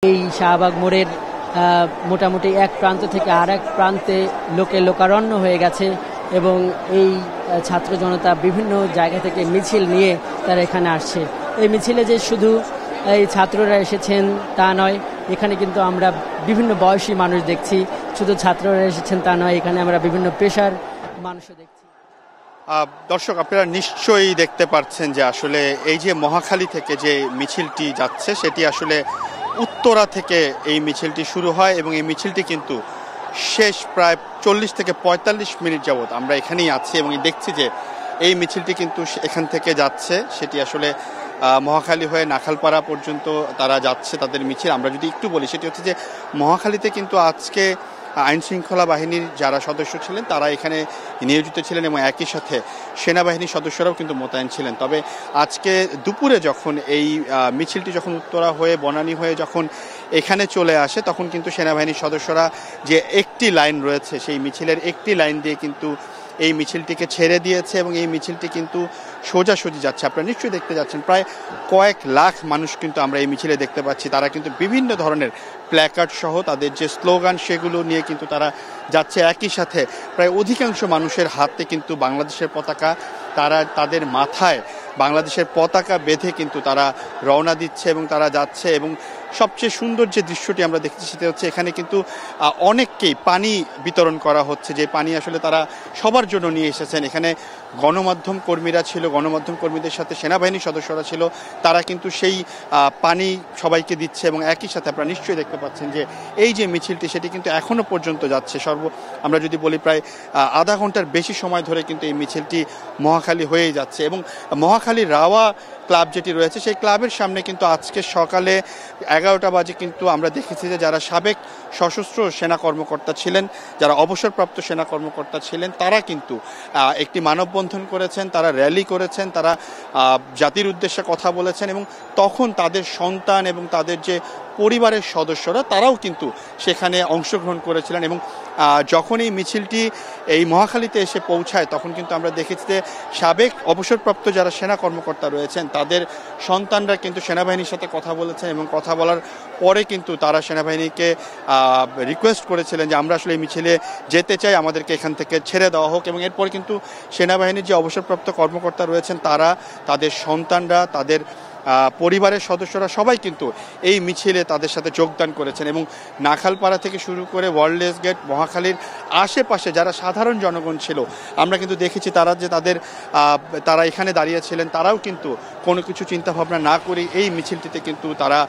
এই শাহবাগ মোড়ের মোটামুটি এক প্রান্ত থেকে আর এক প্রান্তে লোকে লোকারণ্য হয়ে গেছে এবং এই ছাত্র জনতা বিভিন্ন জায়গা থেকে মিছিল নিয়ে তারা এখানে আসছে। এই মিছিলে যে শুধু এই ছাত্ররা এসেছেন তা নয়, এখানে কিন্তু আমরা বিভিন্ন বয়সী মানুষ দেখছি। শুধু ছাত্ররা এসেছেন তা নয়, এখানে আমরা বিভিন্ন পেশার মানুষও দেখছি। দর্শক, আপনারা নিশ্চয়ই দেখতে পাচ্ছেন যে আসলে এই যে মহাখালী থেকে যে মিছিলটি যাচ্ছে সেটি আসলে উত্তরা থেকে এই মিছিলটি শুরু হয় এবং এই মিছিলটি কিন্তু শেষ প্রায় 40 থেকে 45 মিনিট যাবৎ আমরা এখানেই আছি এবং দেখছি যে এই মিছিলটি কিন্তু এখান থেকে যাচ্ছে। সেটি আসলে মহাখালী হয়ে নাখালপাড়া পর্যন্ত তারা যাচ্ছে তাদের মিছিল। আমরা যদি একটু বলি, সেটি হচ্ছে যে মহাখালীতে কিন্তু আজকে আইনশৃঙ্খলা বাহিনীর যারা সদস্য ছিলেন তারা এখানে নিয়োজিত ছিলেন এবং একই সাথে সেনাবাহিনীর সদস্যরাও কিন্তু মোতায়েন ছিলেন। তবে আজকে দুপুরে যখন এই মিছিলটি যখন উত্তরা হয়ে বনানী হয়ে যখন এখানে চলে আসে তখন কিন্তু সেনাবাহিনীর সদস্যরা যে একটি লাইন রয়েছে সেই মিছিলের একটি লাইন দিয়ে কিন্তু এই মিছিলটিকে ছেড়ে দিয়েছে এবং এই মিছিলটি কিন্তু সোজাসুজি যাচ্ছে। আপনারা নিশ্চয়ই দেখতে যাচ্ছেন প্রায় কয়েক লাখ মানুষ কিন্তু আমরা এই মিছিলে দেখতে পাচ্ছি। তারা কিন্তু বিভিন্ন ধরনের প্ল্যাকার্ড সহ তাদের যে স্লোগান সেগুলো নিয়ে কিন্তু তারা যাচ্ছে। একই সাথে প্রায় অধিকাংশ মানুষের হাতে কিন্তু বাংলাদেশের পতাকা, তারা তাদের মাথায় বাংলাদেশের পতাকা বেঁধে কিন্তু তারা রওনা দিচ্ছে এবং তারা যাচ্ছে। এবং সবচেয়ে সুন্দর যে দৃশ্যটি আমরা দেখছি সেটা হচ্ছে এখানে কিন্তু অনেককেই পানি বিতরণ করা হচ্ছে, যে পানি আসলে তারা সবার জন্য নিয়ে এসেছেন। এখানে গণমাধ্যম কর্মীরা ছিল, গণমাধ্যম কর্মীদের সাথে সেনাবাহিনীর সদস্যরা ছিল, তারা কিন্তু সেই পানি সবাইকে দিচ্ছে এবং একই সাথে আপনারা নিশ্চয়ই দেখতে পাচ্ছেন যে এই যে মিছিলটি সেটি কিন্তু এখনও পর্যন্ত যাচ্ছে। আমরা যদি বলি প্রায় আধা ঘন্টার বেশি সময় ধরে কিন্তু এই মিছিলটি মহাখালী হয়েই যাচ্ছে। এবং মহাখালী রাওয়া ক্লাব যেটি রয়েছে সেই ক্লাবের সামনে কিন্তু আজকে সকালে 11টা বাজে কিন্তু আমরা দেখেছি যে যারা সাবেক সশস্ত্র সেনা কর্মকর্তা ছিলেন, যারা অবসরপ্রাপ্ত সেনা কর্মকর্তা ছিলেন, তারা কিন্তু একটি মানববন্ধন করেছেন, তারা র্যালি করেছেন, তারা জাতির উদ্দেশ্যে কথা বলেছেন এবং তখন তাদের সন্তান এবং তাদের যে পরিবারের সদস্যরা তারাও কিন্তু সেখানে অংশগ্রহণ করেছিলেন। এবং যখন এই মিছিলটি এই মহাখালীতে এসে পৌঁছায় তখন কিন্তু আমরা দেখেছি যে সাবেক অবসরপ্রাপ্ত যারা সেনা কর্মকর্তা রয়েছেন তাদের সন্তানরা কিন্তু সেনাবাহিনীর সাথে কথা বলেছেন এবং কথা বলার পরে কিন্তু তারা সেনাবাহিনীকে রিকোয়েস্ট করেছিলেন যে আমরা আসলে এই মিছিলে যেতে চাই, আমাদেরকে এখান থেকে ছেড়ে দেওয়া হোক। এবং এরপর কিন্তু সেনাবাহিনীর যে অবসরপ্রাপ্ত কর্মকর্তা রয়েছেন তারা, তাদের সন্তানরা, তাদের পরিবারের সদস্যরা সবাই কিন্তু এই মিছিলে তাদের সাথে যোগদান করেছেন। এবং নাখালপাড়া থেকে শুরু করে ওয়ার্ল্ডস গেট, মহাখালীর আশেপাশে যারা সাধারণ জনগণ ছিল আমরা কিন্তু দেখেছি তারা যে তারা এখানে দাঁড়িয়েছিলেন, তারাও কিন্তু কোনো কিছু চিন্তাভাবনা না করে এই মিছিলটিতে কিন্তু তারা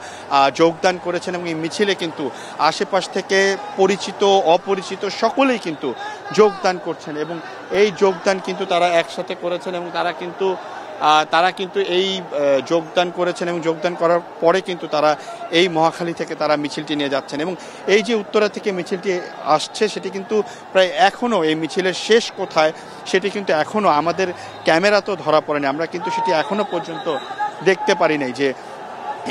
যোগদান করেছেন। এবং এই মিছিলে কিন্তু আশেপাশ থেকে পরিচিত অপরিচিত সকলেই কিন্তু যোগদান করছেন এবং এই যোগদান কিন্তু তারা একসাথে করেছেন এবং তারা কিন্তু এই যোগদান করেছেন এবং যোগদান করার পরে কিন্তু তারা এই মহাখালী থেকে তারা মিছিলটি নিয়ে যাচ্ছেন। এবং এই যে উত্তরা থেকে মিছিলটি আসছে সেটি কিন্তু প্রায় এখনও এই মিছিলের শেষ কোথায় সেটি কিন্তু এখনও আমাদের ক্যামেরা তো ধরা পড়েনি, আমরা কিন্তু সেটি এখনও পর্যন্ত দেখতে পারি নাই যে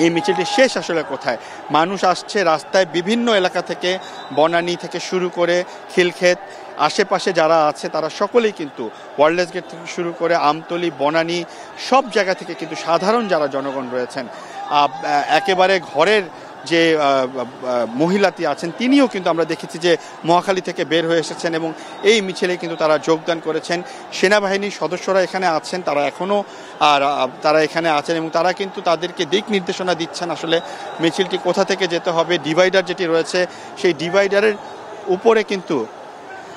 এই মিছিলটি শেষ আসলে কোথায়। মানুষ আসছে রাস্তায় বিভিন্ন এলাকা থেকে, বনানী থেকে শুরু করে খিলক্ষেত, আশেপাশে যারা আছে তারা সকলেই কিন্তু ওয়ার্ল্ডস গেট থেকে শুরু করে আমতলী, বনানী সব জায়গা থেকে কিন্তু সাধারণ যারা জনগণ রয়েছেন, একেবারে ঘরের যে মহিলাটি আছেন তিনিও কিন্তু আমরা দেখেছি যে মহাখালী থেকে বের হয়ে এসেছেন এবং এই মিছিলে কিন্তু তারা যোগদান করেছেন। সেনাবাহিনীর সদস্যরা এখানে আছেন, তারা এখানে আছেন এবং তারা কিন্তু তাদেরকে দিক নির্দেশনা দিচ্ছেন আসলে মিছিলটি কোথা থেকে যেতে হবে। ডিভাইডার যেটি রয়েছে সেই ডিভাইডারের উপরে কিন্তু